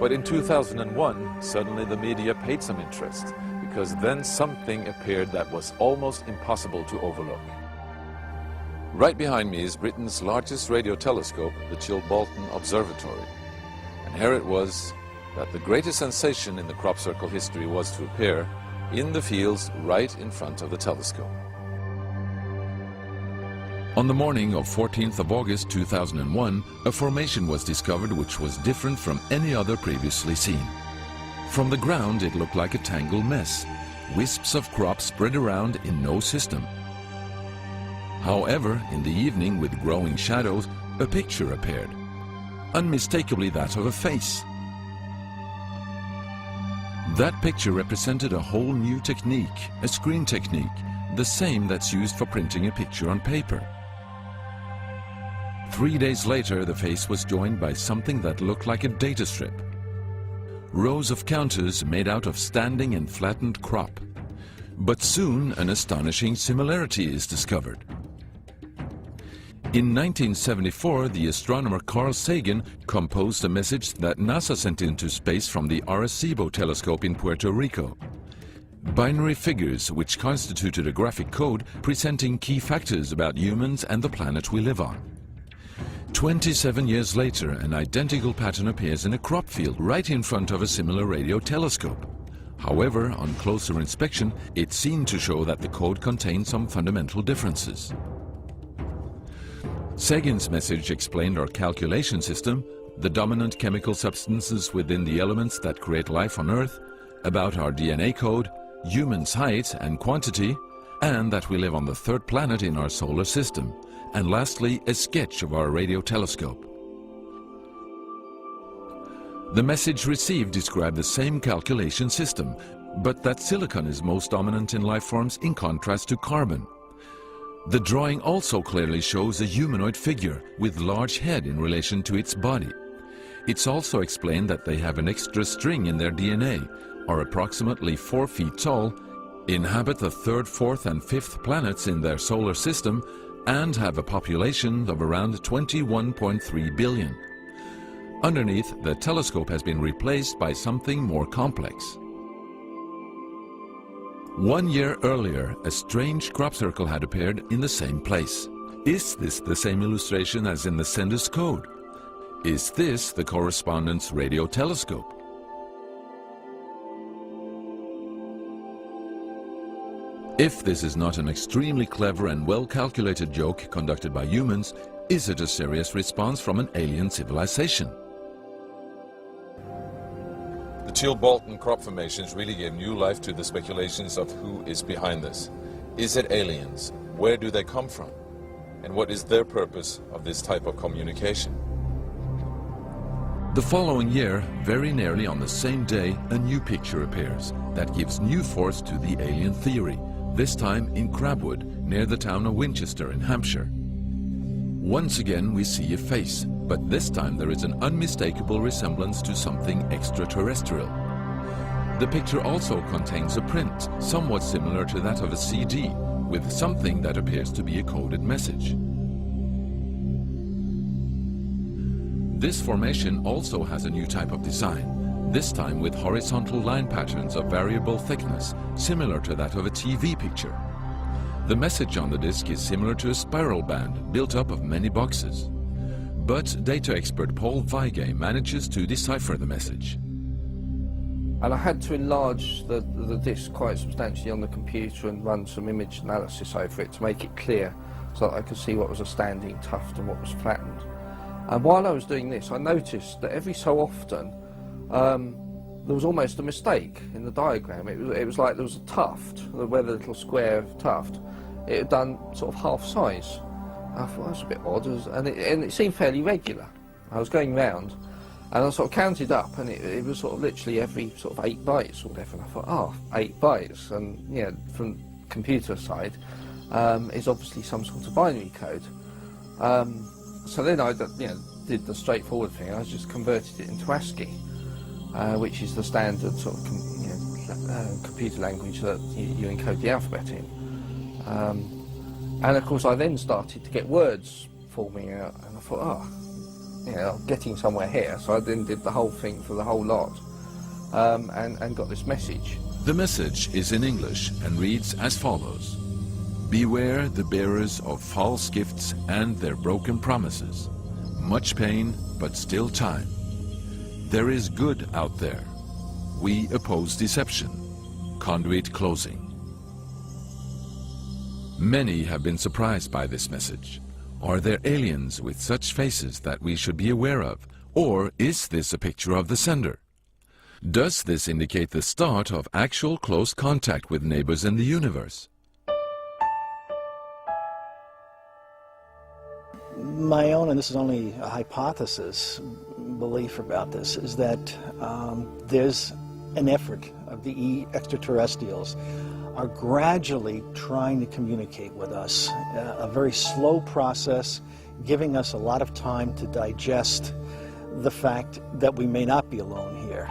But in 2001, suddenly the media paid some interest, because then something appeared that was almost impossible to overlook. Right behind me is Britain's largest radio telescope, the Chilbolton Observatory. And here it was that the greatest sensation in the crop circle history was to appear in the fields right in front of the telescope. On the morning of 14th of August 2001, a formation was discovered which was different from any other previously seen. From the ground it looked like a tangled mess, wisps of crop spread around in no system. However, in the evening, with growing shadows, a picture appeared, unmistakably that of a face. That picture represented a whole new technique, a screen technique, the same that's used for printing a picture on paper. 3 days later, the face was joined by something that looked like a data strip. Rows of counters made out of standing and flattened crop. But soon an astonishing similarity is discovered. In 1974, the astronomer Carl Sagan composed a message that NASA sent into space from the Arecibo telescope in Puerto Rico. Binary figures which constituted a graphic code presenting key factors about humans and the planet we live on. 27 years later, an identical pattern appears in a crop field right in front of a similar radio telescope. However, on closer inspection, it seemed to show that the code contained some fundamental differences. Sagan's message explained our calculation system, the dominant chemical substances within the elements that create life on Earth, about our DNA code, humans' height and quantity, and that we live on the third planet in our solar system, and lastly, a sketch of our radio telescope. The message received described the same calculation system, but that silicon is most dominant in life forms in contrast to carbon. The drawing also clearly shows a humanoid figure with large head in relation to its body. It's also explained that they have an extra string in their DNA, are approximately 4 feet tall, inhabit the third, fourth and fifth planets in their solar system, and have a population of around 21.3 billion. Underneath, the telescope has been replaced by something more complex. 1 year earlier, a strange crop circle had appeared in the same place. Is this the same illustration as in the sender's code? Is this the correspondent's radio telescope? If this is not an extremely clever and well-calculated joke conducted by humans, is it a serious response from an alien civilization? The Chilbolton crop formations really gave new life to the speculations of who is behind this. Is it aliens? Where do they come from? And what is their purpose of this type of communication? The following year, very nearly on the same day, a new picture appears that gives new force to the alien theory, this time in Crabwood, near the town of Winchester in Hampshire. Once again we see a face, but this time there is an unmistakable resemblance to something extraterrestrial. The picture also contains a print, somewhat similar to that of a CD, with something that appears to be a coded message. This formation also has a new type of design, this time with horizontal line patterns of variable thickness, similar to that of a TV picture. The message on the disc is similar to a spiral band built up of many boxes. But data expert Paul Weige manages to decipher the message. And I had to enlarge the disc quite substantially on the computer and run some image analysis over it to make it clear so that I could see what was a standing tuft and what was flattened. And while I was doing this, I noticed that every so often there was almost a mistake in the diagram. It was like there was a tuft, where the little square tuft, it had done sort of half size. I thought that was a bit odd, and it seemed fairly regular. I was going round and I sort of counted up, and it was sort of literally every sort of 8 bytes or whatever, and I thought, oh, 8 bytes, and yeah, from computer side is obviously some sort of binary code. So then I did the straightforward thing. I just converted it into ASCII, which is the standard sort of computer language that you encode the alphabet in. And of course I then started to get words forming out, and I thought, oh, you know, getting somewhere here, so I then did the whole thing for the whole lot, and got this message. The message is in English and reads as follows. Beware the bearers of false gifts and their broken promises. Much pain, but still time. There is good out there. We oppose deception. Conduit closing. Many have been surprised by this message. Are there aliens with such faces that we should be aware of? Or is this a picture of the sender? Does this indicate the start of actual close contact with neighbors in the universe? My own, and this is only a hypothesis, belief about this, is that there's an effort of the extraterrestrials are gradually trying to communicate with us. A very slow process, giving us a lot of time to digest the fact that we may not be alone here.